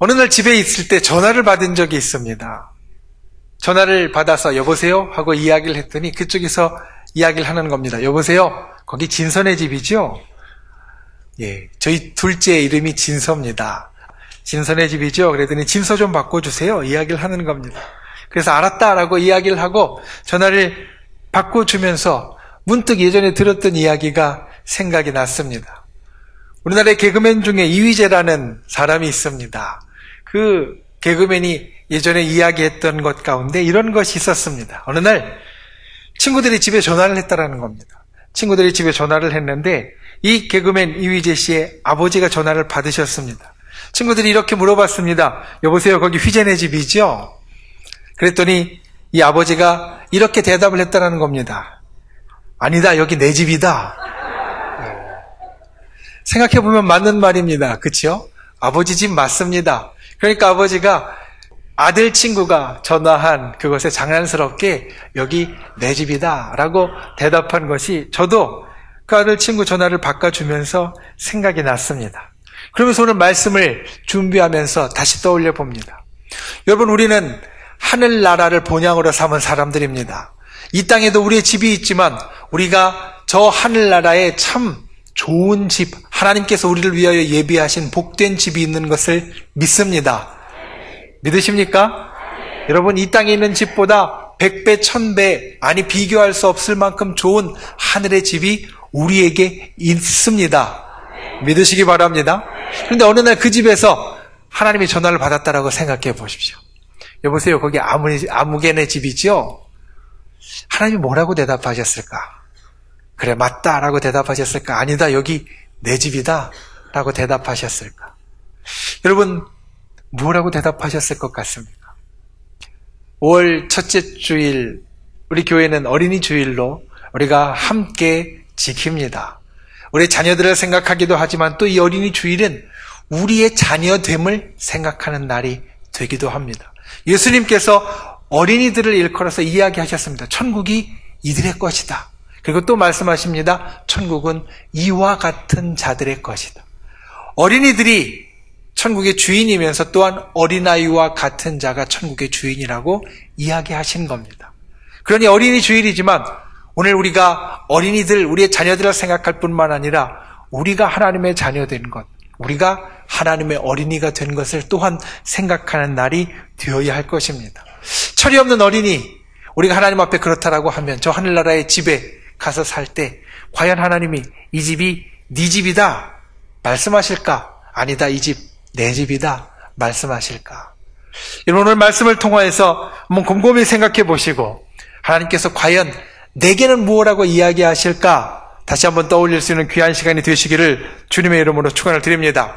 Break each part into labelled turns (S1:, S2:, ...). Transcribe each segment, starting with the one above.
S1: 어느 날 집에 있을 때 전화를 받은 적이 있습니다. 전화를 받아서 여보세요? 하고 이야기를 했더니 그쪽에서 이야기를 하는 겁니다. 여보세요? 거기 진선의 집이죠? 예, 저희 둘째 이름이 진서입니다. 진선의 집이죠? 그랬더니 진서 좀 바꿔주세요. 이야기를 하는 겁니다. 그래서 알았다라고 이야기를 하고 전화를 바꿔주면서 문득 예전에 들었던 이야기가 생각이 났습니다. 우리나라의 개그맨 중에 이휘재라는 사람이 있습니다. 그 개그맨이 예전에 이야기했던 것 가운데 이런 것이 있었습니다. 어느 날 친구들이 집에 전화를 했다라는 겁니다. 친구들이 집에 전화를 했는데 이 개그맨 이휘재 씨의 아버지가 전화를 받으셨습니다. 친구들이 이렇게 물어봤습니다. 여보세요, 거기 휘재네 집이죠? 그랬더니 이 아버지가 이렇게 대답을 했다라는 겁니다. 아니다, 여기 내 집이다. 생각해보면 맞는 말입니다. 그렇죠? 아버지 집 맞습니다. 그러니까 아버지가 아들 친구가 전화한 그것에 장난스럽게 여기 내 집이다 라고 대답한 것이 저도 그 아들 친구 전화를 바꿔주면서 생각이 났습니다. 그러면서 오늘 말씀을 준비하면서 다시 떠올려 봅니다. 여러분, 우리는 하늘나라를 본향으로 삼은 사람들입니다. 이 땅에도 우리의 집이 있지만 우리가 저 하늘나라에 참 좋은 집, 하나님께서 우리를 위하여 예비하신 복된 집이 있는 것을 믿습니다. 믿으십니까? 여러분, 이 땅에 있는 집보다 100배, 1000배, 아니 비교할 수 없을 만큼 좋은 하늘의 집이 우리에게 있습니다. 믿으시기 바랍니다. 그런데 어느 날 그 집에서 하나님이 전화를 받았다라고 생각해 보십시오. 여보세요, 거기 아무개네 집이죠? 하나님이 뭐라고 대답하셨을까? 그래, 맞다라고 대답하셨을까? 아니다, 여기 내 집이다 라고 대답하셨을까? 여러분, 뭐라고 대답하셨을 것 같습니까? 5월 첫째 주일, 우리 교회는 어린이 주일로 우리가 함께 지킵니다. 우리 자녀들을 생각하기도 하지만 또 이 어린이 주일은 우리의 자녀됨을 생각하는 날이 되기도 합니다. 예수님께서 어린이들을 일컬어서 이야기하셨습니다. 천국이 이들의 것이다. 그리고 또 말씀하십니다. 천국은 이와 같은 자들의 것이다. 어린이들이 천국의 주인이면서 또한 어린아이와 같은 자가 천국의 주인이라고 이야기하신 겁니다. 그러니 어린이 주일이지만 오늘 우리가 어린이들, 우리의 자녀들을 생각할 뿐만 아니라 우리가 하나님의 자녀된 것, 우리가 하나님의 어린이가 된 것을 또한 생각하는 날이 되어야 할 것입니다. 철이 없는 어린이, 우리가 하나님 앞에 그렇다라고 하면 저 하늘나라의 집에 가서 살 때 과연 하나님이 이 집이 네 집이다 말씀하실까? 아니다, 이 집 내 집이다 말씀하실까? 여러분, 오늘 말씀을 통하여서 한번 곰곰이 생각해 보시고 하나님께서 과연 내게는 무엇라고 이야기하실까? 다시 한번 떠올릴 수 있는 귀한 시간이 되시기를 주님의 이름으로 축원을 드립니다.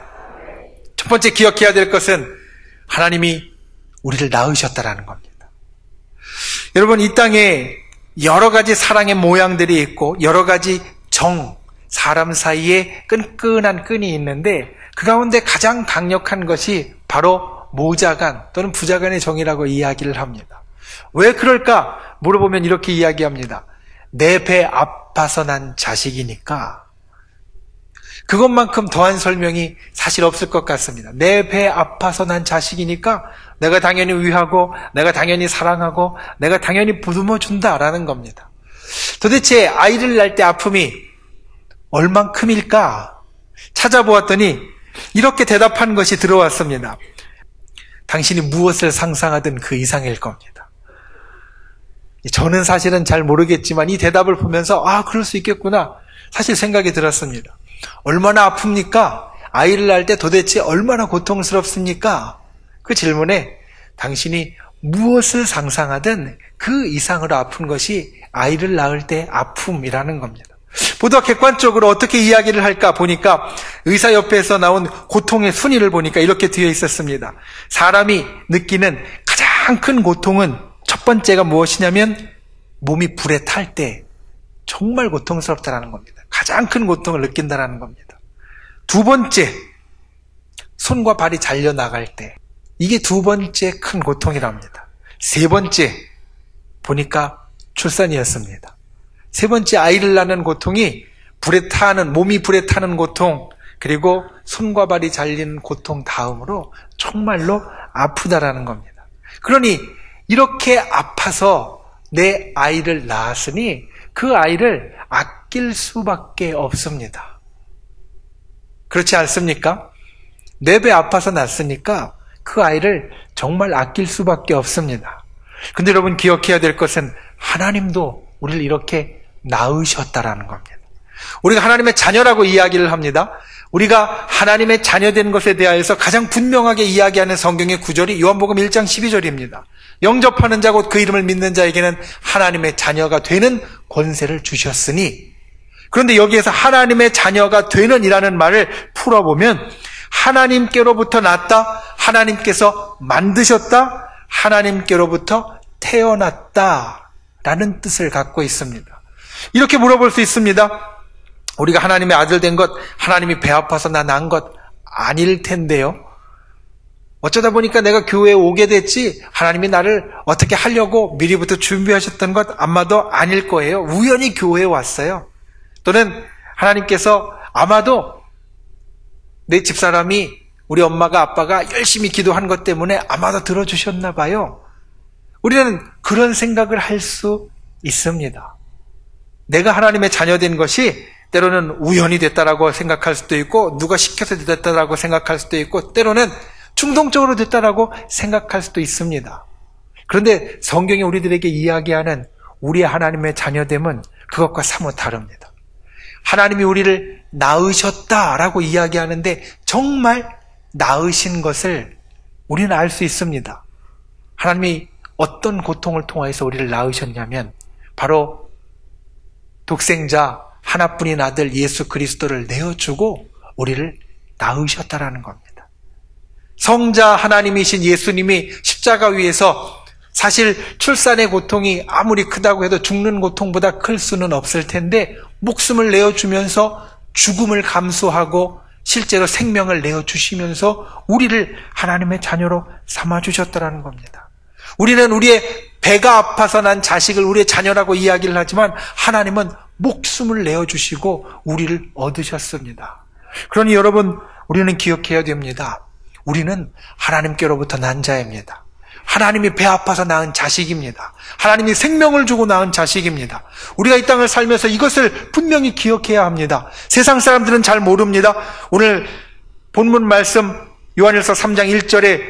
S1: 첫 번째 기억해야 될 것은 하나님이 우리를 낳으셨다라는 겁니다. 여러분, 이 땅에 여러 가지 사랑의 모양들이 있고 여러 가지 사람 사이에 끈끈한 끈이 있는데 그 가운데 가장 강력한 것이 바로 모자간 또는 부자간의 정이라고 이야기를 합니다. 왜 그럴까 물어보면 이렇게 이야기합니다. 내 배 아파서 난 자식이니까. 그것만큼 더한 설명이 사실 없을 것 같습니다. 내 배 아파서 난 자식이니까 내가 당연히 위하고 내가 당연히 사랑하고 내가 당연히 보듬어준다라는 겁니다. 도대체 아이를 낳을 때 아픔이 얼만큼일까? 찾아보았더니 이렇게 대답한 것이 들어왔습니다. 당신이 무엇을 상상하든 그 이상일 겁니다. 저는 사실은 잘 모르겠지만 이 대답을 보면서 그럴 수 있겠구나 사실 생각이 들었습니다. 얼마나 아픕니까? 아이를 낳을 때 도대체 얼마나 고통스럽습니까? 그 질문에 당신이 무엇을 상상하든 그 이상으로 아픈 것이 아이를 낳을 때 아픔이라는 겁니다. 보다 객관적으로 어떻게 이야기를 할까 보니까 의사 옆에서 나온 고통의 순위를 보니까 이렇게 되어 있었습니다. 사람이 느끼는 가장 큰 고통은 첫 번째가 무엇이냐면 몸이 불에 탈 때 정말 고통스럽다라는 겁니다. 가장 큰 고통을 느낀다라는 겁니다. 두 번째, 손과 발이 잘려나갈 때 이게 두 번째 큰 고통이랍니다. 세 번째 보니까 출산이었습니다. 세 번째 아이를 낳는 고통이 몸이 불에 타는 고통, 그리고 손과 발이 잘리는 고통 다음으로 정말로 아프다라는 겁니다. 그러니 이렇게 아파서 내 아이를 낳았으니 그 아이를 아낄 수밖에 없습니다. 그렇지 않습니까? 내 배 아파서 낳았으니까 그 아이를 정말 아낄 수밖에 없습니다. 근데 여러분 기억해야 될 것은 하나님도 우리를 이렇게 낳으셨다라는 겁니다. 우리가 하나님의 자녀라고 이야기를 합니다. 우리가 하나님의 자녀된 것에 대하여서 가장 분명하게 이야기하는 성경의 구절이 요한복음 1장 12절입니다. 영접하는 자 곧 그 이름을 믿는 자에게는 하나님의 자녀가 되는 권세를 주셨으니. 그런데 여기에서 하나님의 자녀가 되는 이라는 말을 풀어보면 하나님께로부터 났다, 하나님께서 만드셨다, 하나님께로부터 태어났다라는 뜻을 갖고 있습니다. 이렇게 물어볼 수 있습니다. 우리가 하나님의 아들 된 것, 하나님이 배 아파서 나 낳은 것 아닐 텐데요. 어쩌다 보니까 내가 교회에 오게 됐지 하나님이 나를 어떻게 하려고 미리부터 준비하셨던 것 아마도 아닐 거예요. 우연히 교회에 왔어요. 또는 하나님께서 아마도 내 집사람이 우리 엄마가 아빠가 열심히 기도한 것 때문에 아마도 들어주셨나 봐요. 우리는 그런 생각을 할 수 있습니다. 내가 하나님의 자녀된 것이 때로는 우연히 됐다라고 생각할 수도 있고 누가 시켜서 됐다라고 생각할 수도 있고 때로는 충동적으로 됐다라고 생각할 수도 있습니다. 그런데 성경이 우리들에게 이야기하는 우리의 하나님의 자녀됨은 그것과 사뭇 다릅니다. 하나님이 우리를 낳으셨다라고 이야기하는데 정말 낳으신 것을 우리는 알 수 있습니다. 하나님이 어떤 고통을 통해서 우리를 낳으셨냐면 바로 독생자 하나뿐인 아들 예수 그리스도를 내어주고 우리를 낳으셨다라는 겁니다. 성자 하나님이신 예수님이 십자가 위에서 사실 출산의 고통이 아무리 크다고 해도 죽는 고통보다 클 수는 없을 텐데 목숨을 내어주면서 죽음을 감수하고 실제로 생명을 내어주시면서 우리를 하나님의 자녀로 삼아주셨다라는 겁니다. 우리는 우리의 배가 아파서 난 자식을 우리의 자녀라고 이야기를 하지만 하나님은 목숨을 내어주시고 우리를 얻으셨습니다. 그러니 여러분 우리는 기억해야 됩니다. 우리는 하나님께로부터 난 자입니다. 하나님이 배 아파서 낳은 자식입니다. 하나님이 생명을 주고 낳은 자식입니다. 우리가 이 땅을 살면서 이것을 분명히 기억해야 합니다. 세상 사람들은 잘 모릅니다. 오늘 본문 말씀 요한일서 3장 1절에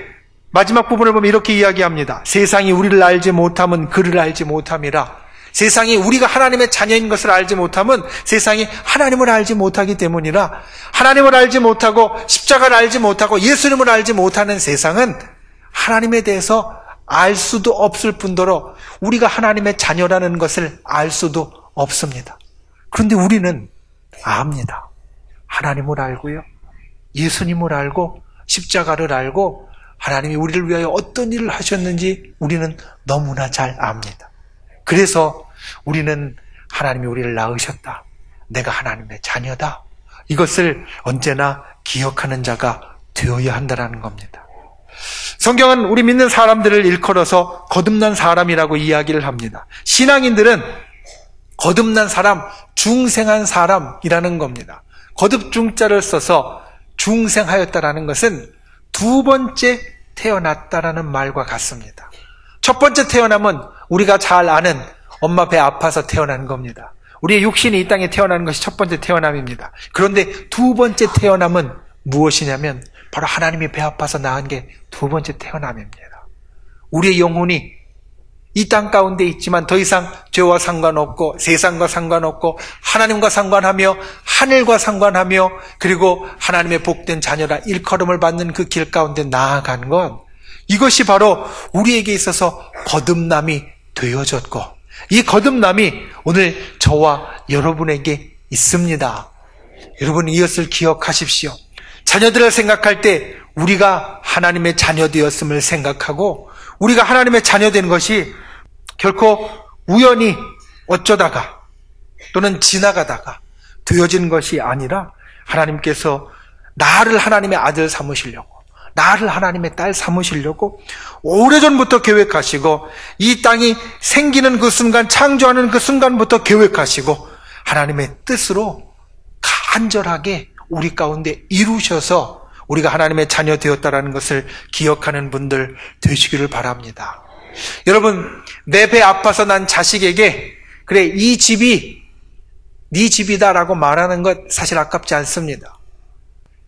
S1: 마지막 부분을 보면 이렇게 이야기합니다. 세상이 우리를 알지 못함은 그를 알지 못함이라. 세상이 우리가 하나님의 자녀인 것을 알지 못함은 세상이 하나님을 알지 못하기 때문이라. 하나님을 알지 못하고 십자가를 알지 못하고 예수님을 알지 못하는 세상은 하나님에 대해서 알 수도 없을 뿐더러 우리가 하나님의 자녀라는 것을 알 수도 없습니다. 그런데 우리는 압니다. 하나님을 알고요. 예수님을 알고 십자가를 알고 하나님이 우리를 위하여 어떤 일을 하셨는지 우리는 너무나 잘 압니다. 그래서 우리는 하나님이 우리를 낳으셨다. 내가 하나님의 자녀다. 이것을 언제나 기억하는 자가 되어야 한다는 겁니다. 성경은 우리 믿는 사람들을 일컬어서 거듭난 사람이라고 이야기를 합니다. 신앙인들은 거듭난 사람, 중생한 사람이라는 겁니다. 거듭중자를 써서 중생하였다라는 것은 두 번째 태어났다라는 말과 같습니다. 첫 번째 태어남은 우리가 잘 아는 엄마 배 아파서 태어난 겁니다. 우리의 육신이 이 땅에 태어나는 것이 첫 번째 태어남입니다. 그런데 두 번째 태어남은 무엇이냐면 바로 하나님이 배 아파서 낳은 게 두 번째 태어남입니다. 우리의 영혼이 이 땅 가운데 있지만 더 이상 죄와 상관없고 세상과 상관없고 하나님과 상관하며 하늘과 상관하며 그리고 하나님의 복된 자녀라 일컬음을 받는 그 길 가운데 나아간 건 이것이 바로 우리에게 있어서 거듭남이 되어졌고 이 거듭남이 오늘 저와 여러분에게 있습니다. 여러분 이것을 기억하십시오. 자녀들을 생각할 때 우리가 하나님의 자녀 되었음을 생각하고 우리가 하나님의 자녀 된 것이 결코 우연히 어쩌다가 또는 지나가다가 되어진 것이 아니라 하나님께서 나를 하나님의 아들 삼으시려고 나를 하나님의 딸 삼으시려고 오래전부터 계획하시고 이 땅이 생기는 그 순간 창조하는 그 순간부터 계획하시고 하나님의 뜻으로 간절하게 우리 가운데 이루셔서 우리가 하나님의 자녀 되었다라는 것을 기억하는 분들 되시기를 바랍니다. 여러분, 내 배 아파서 난 자식에게 그래 이 집이 네 집이다라고 말하는 것 사실 아깝지 않습니다.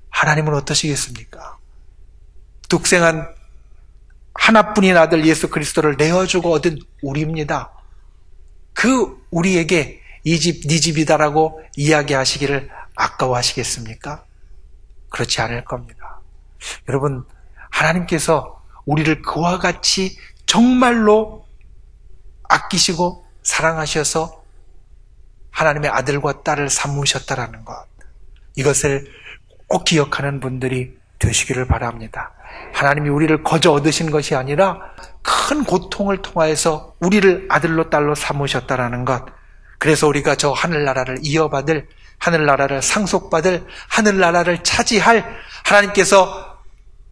S1: 하나님은 어떠시겠습니까? 독생한 하나뿐인 아들 예수 그리스도를 내어주고 얻은 우리입니다. 그 우리에게 이 집 네 집이다라고 이야기하시기를 아까워하시겠습니까? 그렇지 않을 겁니다. 여러분, 하나님께서 우리를 그와 같이 정말로 아끼시고 사랑하셔서 하나님의 아들과 딸을 삼으셨다라는 것, 이것을 꼭 기억하는 분들이 되시기를 바랍니다. 하나님이 우리를 거저 얻으신 것이 아니라 큰 고통을 통하여서 우리를 아들로 딸로 삼으셨다라는 것, 그래서 우리가 저 하늘나라를 이어받을, 하늘나라를 상속받을, 하늘나라를 차지할 하나님께서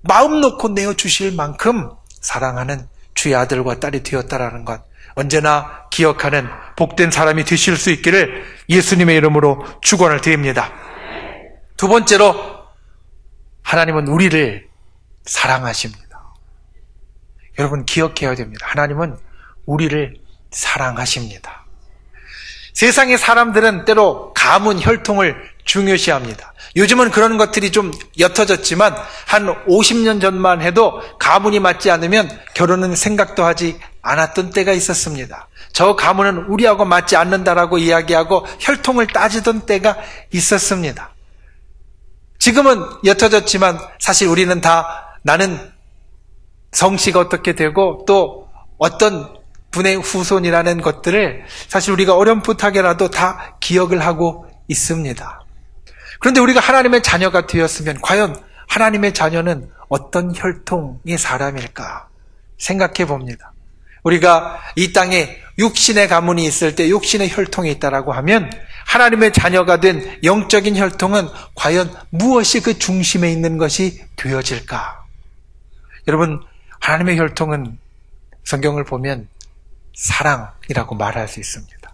S1: 마음 놓고 내어주실 만큼 사랑하는 주의 아들과 딸이 되었다라는 것, 언제나 기억하는 복된 사람이 되실 수 있기를 예수님의 이름으로 축원을 드립니다. 두 번째로, 하나님은 우리를 사랑하십니다. 여러분 기억해야 됩니다. 하나님은 우리를 사랑하십니다. 세상의 사람들은 때로 가문, 혈통을 중요시합니다. 요즘은 그런 것들이 좀 옅어졌지만 한 50년 전만 해도 가문이 맞지 않으면 결혼은 생각도 하지 않았던 때가 있었습니다. 저 가문은 우리하고 맞지 않는다라고 이야기하고 혈통을 따지던 때가 있었습니다. 지금은 옅어졌지만 사실 우리는 다 나는 성씨가 어떻게 되고 또 어떤 분의 후손이라는 것들을 사실 우리가 어렴풋하게라도 다 기억을 하고 있습니다. 그런데 우리가 하나님의 자녀가 되었으면 과연 하나님의 자녀는 어떤 혈통의 사람일까 생각해 봅니다. 우리가 이 땅에 육신의 가문이 있을 때 육신의 혈통이 있다라고 하면 하나님의 자녀가 된 영적인 혈통은 과연 무엇이 그 중심에 있는 것이 되어질까? 여러분, 하나님의 혈통은 성경을 보면 사랑이라고 말할 수 있습니다.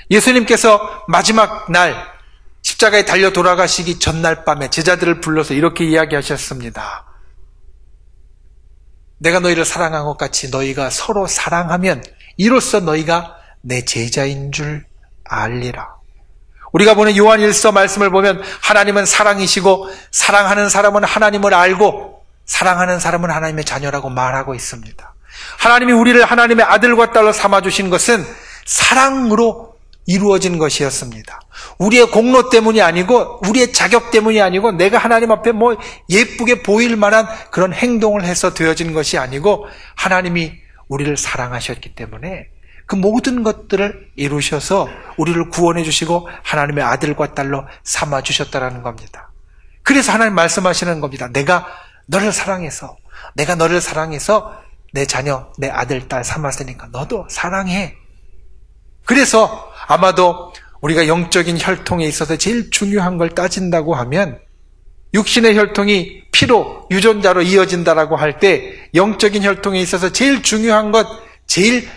S1: 예수님께서 마지막 날 십자가에 달려 돌아가시기 전날 밤에 제자들을 불러서 이렇게 이야기하셨습니다. 내가 너희를 사랑한 것 같이 너희가 서로 사랑하면 이로써 너희가 내 제자인 줄 알리라. 우리가 보는 요한 1서 말씀을 보면 하나님은 사랑이시고 사랑하는 사람은 하나님을 알고 사랑하는 사람은 하나님의 자녀라고 말하고 있습니다. 하나님이 우리를 하나님의 아들과 딸로 삼아주신 것은 사랑으로 이루어진 것이었습니다. 우리의 공로 때문이 아니고 우리의 자격 때문이 아니고 내가 하나님 앞에 뭐 예쁘게 보일 만한 그런 행동을 해서 되어진 것이 아니고 하나님이 우리를 사랑하셨기 때문에 그 모든 것들을 이루셔서 우리를 구원해 주시고 하나님의 아들과 딸로 삼아 주셨다라는 겁니다. 그래서 하나님 말씀하시는 겁니다. 내가 너를 사랑해서 내 자녀, 내 아들, 딸 삼았으니까 너도 사랑해. 그래서 아마도 우리가 영적인 혈통에 있어서 제일 중요한 걸 따진다고 하면 육신의 혈통이 피로 유전자로 이어진다라고 할 때 영적인 혈통에 있어서 제일 중요한 것, 제일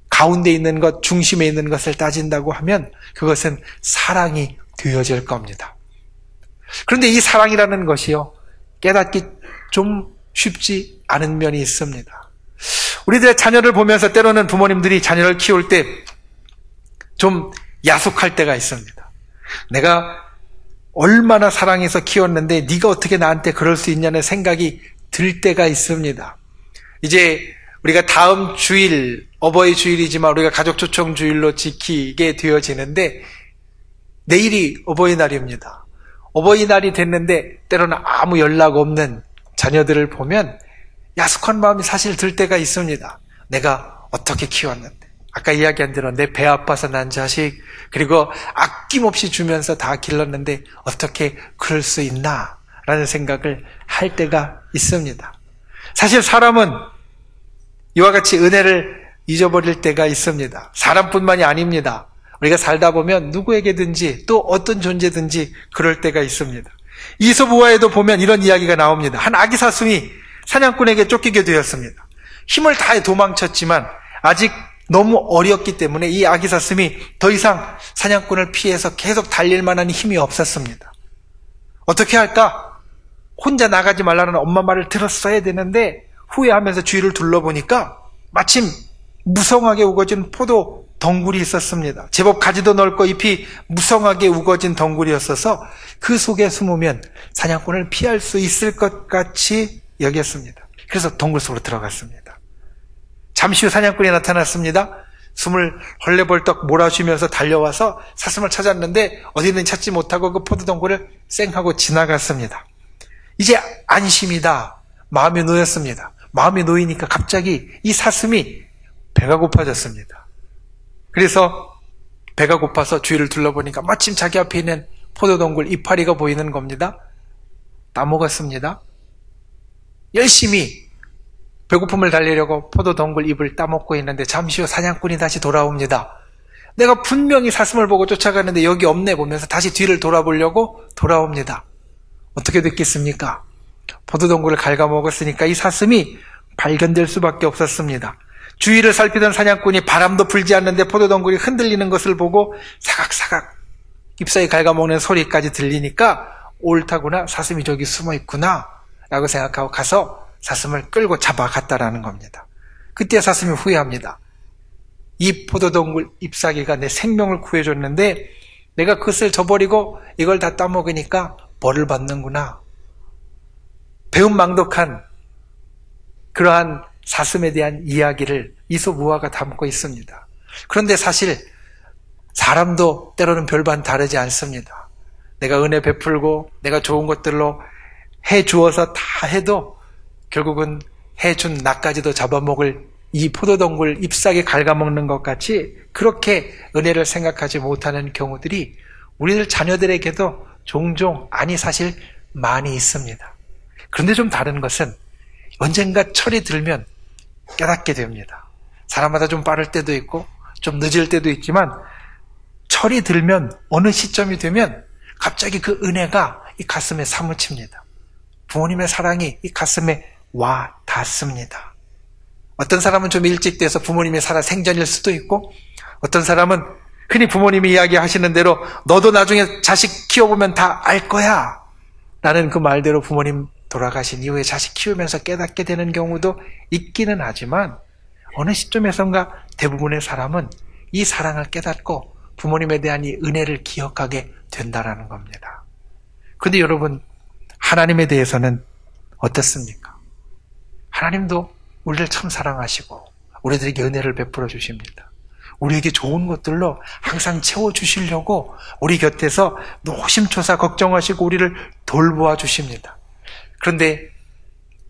S1: 가운데 있는 것, 중심에 있는 것을 따진다고 하면 그것은 사랑이 되어질 겁니다. 그런데 이 사랑이라는 것이요, 깨닫기 좀 쉽지 않은 면이 있습니다. 우리들의 자녀를 보면서 때로는 부모님들이 자녀를 키울 때 좀 야속할 때가 있습니다. 내가 얼마나 사랑해서 키웠는데 네가 어떻게 나한테 그럴 수 있냐는 생각이 들 때가 있습니다. 이제 우리가 다음 주일, 어버이 주일이지만 우리가 가족 초청 주일로 지키게 되어지는데 내일이 어버이날입니다. 어버이날이 됐는데 때로는 아무 연락 없는 자녀들을 보면 야속한 마음이 사실 들 때가 있습니다. 내가 어떻게 키웠는데, 아까 이야기한 대로 내 배 아파서 난 자식, 그리고 아낌없이 주면서 다 길렀는데 어떻게 그럴 수 있나 라는 생각을 할 때가 있습니다. 사실 사람은 이와 같이 은혜를 잊어버릴 때가 있습니다. 사람뿐만이 아닙니다. 우리가 살다 보면 누구에게든지 또 어떤 존재든지 그럴 때가 있습니다. 이솝우화에도 보면 이런 이야기가 나옵니다. 한 아기 사슴이 사냥꾼에게 쫓기게 되었습니다. 힘을 다해 도망쳤지만 아직 너무 어렸기 때문에 이 아기 사슴이 더 이상 사냥꾼을 피해서 계속 달릴 만한 힘이 없었습니다. 어떻게 할까? 혼자 나가지 말라는 엄마 말을 들었어야 되는데 후회하면서 주위를 둘러보니까 마침 무성하게 우거진 포도 덩굴이 있었습니다. 제법 가지도 넓고 잎이 무성하게 우거진 덩굴이었어서 그 속에 숨으면 사냥꾼을 피할 수 있을 것 같이 여겼습니다. 그래서 덩굴 속으로 들어갔습니다. 잠시 후 사냥꾼이 나타났습니다. 숨을 헐레벌떡 몰아쉬면서 달려와서 사슴을 찾았는데 어디는 찾지 못하고 그 포도 덩굴을 쌩하고 지나갔습니다. 이제 안심이다. 마음이 놓였습니다. 마음이 놓이니까 갑자기 이 사슴이 배가 고파졌습니다. 그래서 배가 고파서 주위를 둘러보니까 마침 자기 앞에 있는 포도동굴 이파리가 보이는 겁니다. 따먹었습니다. 열심히 배고픔을 달래려고 포도동굴 잎을 따먹고 있는데 잠시 후 사냥꾼이 다시 돌아옵니다. 내가 분명히 사슴을 보고 쫓아가는데 여기 없네 보면서 다시 뒤를 돌아보려고 돌아옵니다. 어떻게 됐겠습니까? 포도동굴을 갉아먹었으니까 이 사슴이 발견될 수밖에 없었습니다. 주위를 살피던 사냥꾼이 바람도 불지 않는데 포도덩굴이 흔들리는 것을 보고 사각사각 잎사귀 갉아먹는 소리까지 들리니까 옳다구나, 사슴이 저기 숨어있구나 라고 생각하고 가서 사슴을 끌고 잡아갔다라는 겁니다. 그때 사슴이 후회합니다. 이 포도덩굴 잎사귀가 내 생명을 구해줬는데 내가 그것을 저버리고 이걸 다 따먹으니까 벌을 받는구나. 배은망덕한 그러한 사슴에 대한 이야기를 이솝우화가 담고 있습니다. 그런데 사실 사람도 때로는 별반 다르지 않습니다. 내가 은혜 베풀고 내가 좋은 것들로 해주어서 다 해도 결국은 해준 나까지도 잡아먹을 이 포도덩굴 잎사귀 갉아먹는 것 같이 그렇게 은혜를 생각하지 못하는 경우들이 우리들 자녀들에게도 종종, 아니 사실 많이 있습니다. 그런데 좀 다른 것은 언젠가 철이 들면 깨닫게 됩니다. 사람마다 좀 빠를 때도 있고 좀 늦을 때도 있지만 철이 들면 어느 시점이 되면 갑자기 그 은혜가 이 가슴에 사무칩니다. 부모님의 사랑이 이 가슴에 와 닿습니다. 어떤 사람은 좀 일찍 돼서 부모님이 살아 생전일 수도 있고 어떤 사람은 흔히 부모님이 이야기하시는 대로 너도 나중에 자식 키워보면 다 알 거야 라는 그 말대로 부모님 돌아가신 이후에 자식 키우면서 깨닫게 되는 경우도 있기는 하지만 어느 시점에선가 대부분의 사람은 이 사랑을 깨닫고 부모님에 대한 이 은혜를 기억하게 된다라는 겁니다. 그런데 여러분, 하나님에 대해서는 어떻습니까? 하나님도 우리를 참 사랑하시고 우리들에게 은혜를 베풀어 주십니다. 우리에게 좋은 것들로 항상 채워주시려고 우리 곁에서 노심초사 걱정하시고 우리를 돌보아 주십니다. 그런데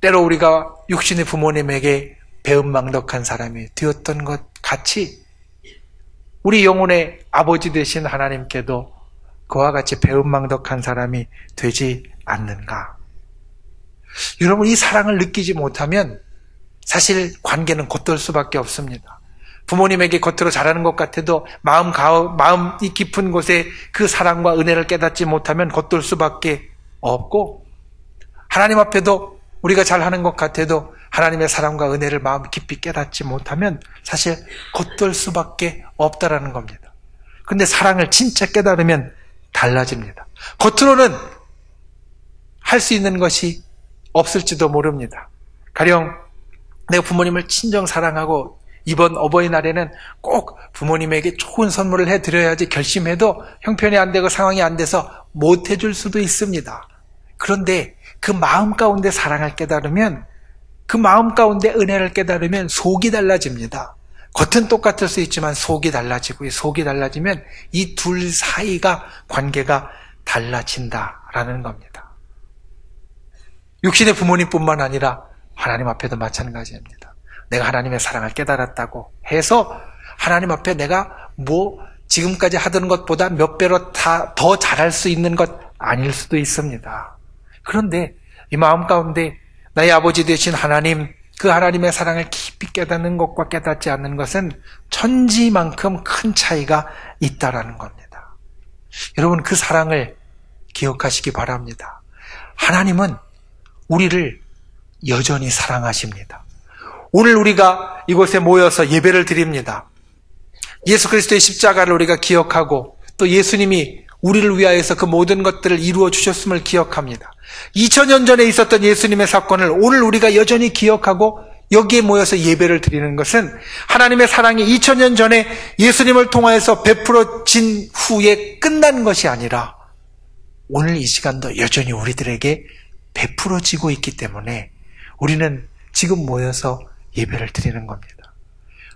S1: 때로 우리가 육신의 부모님에게 배은망덕한 사람이 되었던 것 같이 우리 영혼의 아버지 되신 하나님께도 그와 같이 배은망덕한 사람이 되지 않는가? 여러분, 이 사랑을 느끼지 못하면 사실 관계는 겉돌 수밖에 없습니다. 부모님에게 겉으로 잘하는 것 같아도 마음이 깊은 곳에 그 사랑과 은혜를 깨닫지 못하면 겉돌 수밖에 없고 하나님 앞에도 우리가 잘하는 것 같아도 하나님의 사랑과 은혜를 마음 깊이 깨닫지 못하면 사실 겉돌 수밖에 없다라는 겁니다. 그런데 사랑을 진짜 깨달으면 달라집니다. 겉으로는 할 수 있는 것이 없을지도 모릅니다. 가령 내가 부모님을 친정 사랑하고 이번 어버이날에는 꼭 부모님에게 좋은 선물을 해드려야지 결심해도 형편이 안 되고 상황이 안 돼서 못 해줄 수도 있습니다. 그런데 그 마음 가운데 사랑을 깨달으면, 그 마음 가운데 은혜를 깨달으면 속이 달라집니다. 겉은 똑같을 수 있지만 속이 달라지고, 속이 달라지면 이 둘 사이가 관계가 달라진다라는 겁니다. 육신의 부모님뿐만 아니라 하나님 앞에도 마찬가지입니다. 내가 하나님의 사랑을 깨달았다고 해서 하나님 앞에 내가 지금까지 하던 것보다 몇 배로 더 잘할 수 있는 것 아닐 수도 있습니다. 그런데 이 마음 가운데 나의 아버지 되신 하나님, 그 하나님의 사랑을 깊이 깨닫는 것과 깨닫지 않는 것은 천지만큼 큰 차이가 있다라는 겁니다. 여러분, 그 사랑을 기억하시기 바랍니다. 하나님은 우리를 여전히 사랑하십니다. 오늘 우리가 이곳에 모여서 예배를 드립니다. 예수 그리스도의 십자가를 우리가 기억하고 또 예수님이 우리를 위하여서 그 모든 것들을 이루어 주셨음을 기억합니다. 2000년 전에 있었던 예수님의 사건을 오늘 우리가 여전히 기억하고 여기에 모여서 예배를 드리는 것은 하나님의 사랑이 2000년 전에 예수님을 통하여서 베풀어진 후에 끝난 것이 아니라 오늘 이 시간도 여전히 우리들에게 베풀어지고 있기 때문에 우리는 지금 모여서 예배를 드리는 겁니다.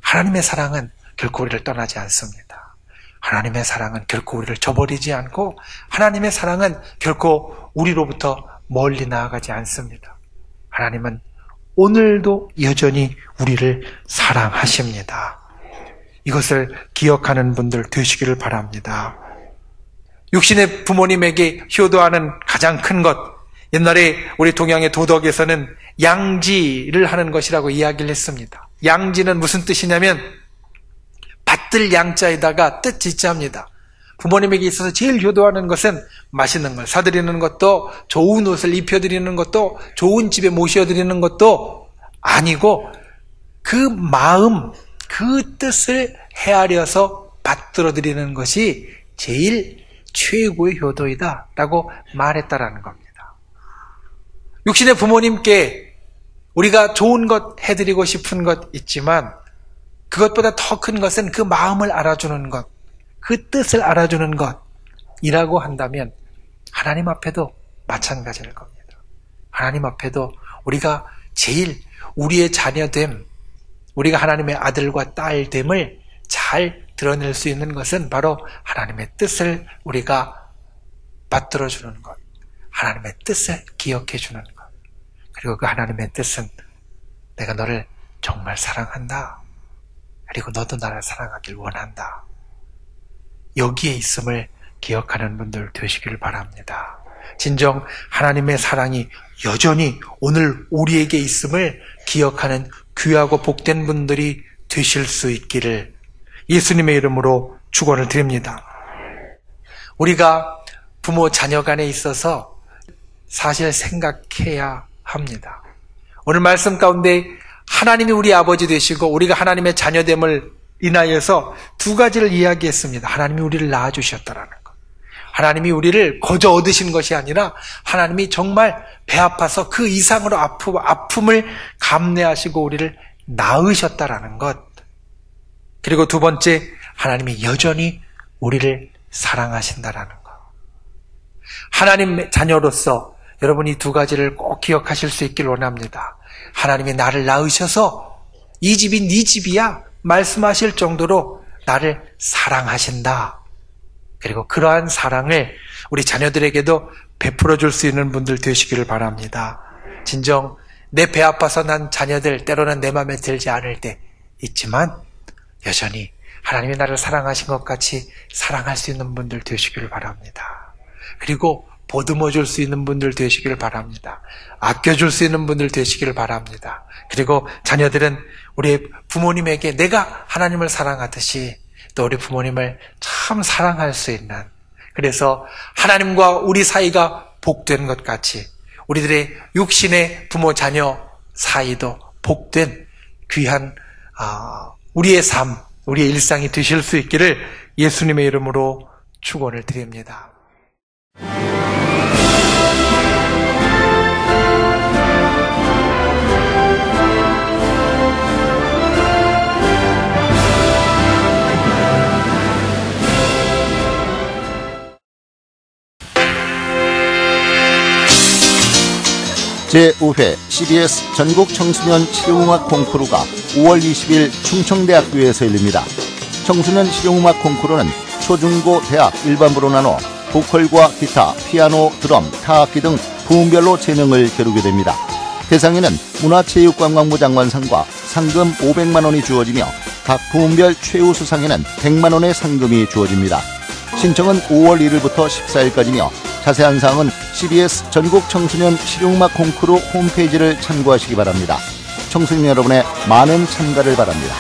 S1: 하나님의 사랑은 결코 우리를 떠나지 않습니다. 하나님의 사랑은 결코 우리를 저버리지 않고 하나님의 사랑은 결코 우리로부터 멀리 나아가지 않습니다. 하나님은 오늘도 여전히 우리를 사랑하십니다. 이것을 기억하는 분들 되시기를 바랍니다. 육신의 부모님에게 효도하는 가장 큰 것, 옛날에 우리 동양의 도덕에서는 양지를 하는 것이라고 이야기를 했습니다. 양지는 무슨 뜻이냐면 받들 양자에다가 뜻 짓자입니다. 부모님에게 있어서 제일 효도하는 것은 맛있는 걸 사드리는 것도, 좋은 옷을 입혀드리는 것도, 좋은 집에 모셔드리는 것도 아니고 그 마음, 그 뜻을 헤아려서 받들어드리는 것이 제일 최고의 효도이다 라고 말했다라는 겁니다. 육신의 부모님께 우리가 좋은 것 해드리고 싶은 것 있지만 그것보다 더 큰 것은 그 마음을 알아주는 것, 그 뜻을 알아주는 것이라고 한다면 하나님 앞에도 마찬가지일 겁니다. 하나님 앞에도 우리가 제일 우리의 자녀됨, 우리가 하나님의 아들과 딸됨을 잘 드러낼 수 있는 것은 바로 하나님의 뜻을 우리가 받들어주는 것, 하나님의 뜻을 기억해 주는 것. 그리고 그 하나님의 뜻은 내가 너를 정말 사랑한다. 그리고 너도 나를 사랑하길 원한다. 여기에 있음을 기억하는 분들 되시길 바랍니다. 진정 하나님의 사랑이 여전히 오늘 우리에게 있음을 기억하는 귀하고 복된 분들이 되실 수 있기를 예수님의 이름으로 축원을 드립니다. 우리가 부모 자녀 간에 있어서 사실 생각해야 합니다. 오늘 말씀 가운데 하나님이 우리 아버지 되시고 우리가 하나님의 자녀됨을 인하여서 두 가지를 이야기했습니다. 하나님이 우리를 낳아주셨다라는 것. 하나님이 우리를 거저 얻으신 것이 아니라 하나님이 정말 배 아파서 그 이상으로 아픔을 감내하시고 우리를 낳으셨다라는 것. 그리고 두 번째, 하나님이 여전히 우리를 사랑하신다라는 것. 하나님의 자녀로서 여러분이 두 가지를 꼭 기억하실 수 있길 원합니다. 하나님이 나를 낳으셔서 이 집이 네 집이야 말씀하실 정도로 나를 사랑하신다. 그리고 그러한 사랑을 우리 자녀들에게도 베풀어 줄 수 있는 분들 되시기를 바랍니다. 진정 내 배 아파서 난 자녀들 때로는 내 마음에 들지 않을 때 있지만 여전히 하나님이 나를 사랑하신 것 같이 사랑할 수 있는 분들 되시기를 바랍니다. 그리고 보듬어 줄 수 있는 분들 되시기를 바랍니다. 아껴줄 수 있는 분들 되시기를 바랍니다. 그리고 자녀들은 우리 부모님에게 내가 하나님을 사랑하듯이 또 우리 부모님을 참 사랑할 수 있는, 그래서 하나님과 우리 사이가 복된 것 같이 우리들의 육신의 부모 자녀 사이도 복된 귀한 우리의 삶, 우리의 일상이 되실 수 있기를 예수님의 이름으로 축원을 드립니다.
S2: 제5회 CBS 전국 청소년 실용음악 콩쿠르가 5월 20일 충청대학교에서 열립니다. 청소년 실용음악 콩쿠르는 초중고 대학 일반부로 나눠 보컬과 기타, 피아노, 드럼, 타악기 등 부문별로 재능을 겨루게 됩니다. 대상에는 문화체육관광부 장관상과 상금 500만 원이 주어지며 각 부문별 최우수상에는 100만 원의 상금이 주어집니다. 신청은 5월 1일부터 14일까지며 자세한 사항은 CBS 전국 청소년 실용음악 콩쿠르 홈페이지를 참고하시기 바랍니다. 청소년 여러분의 많은 참가를 바랍니다.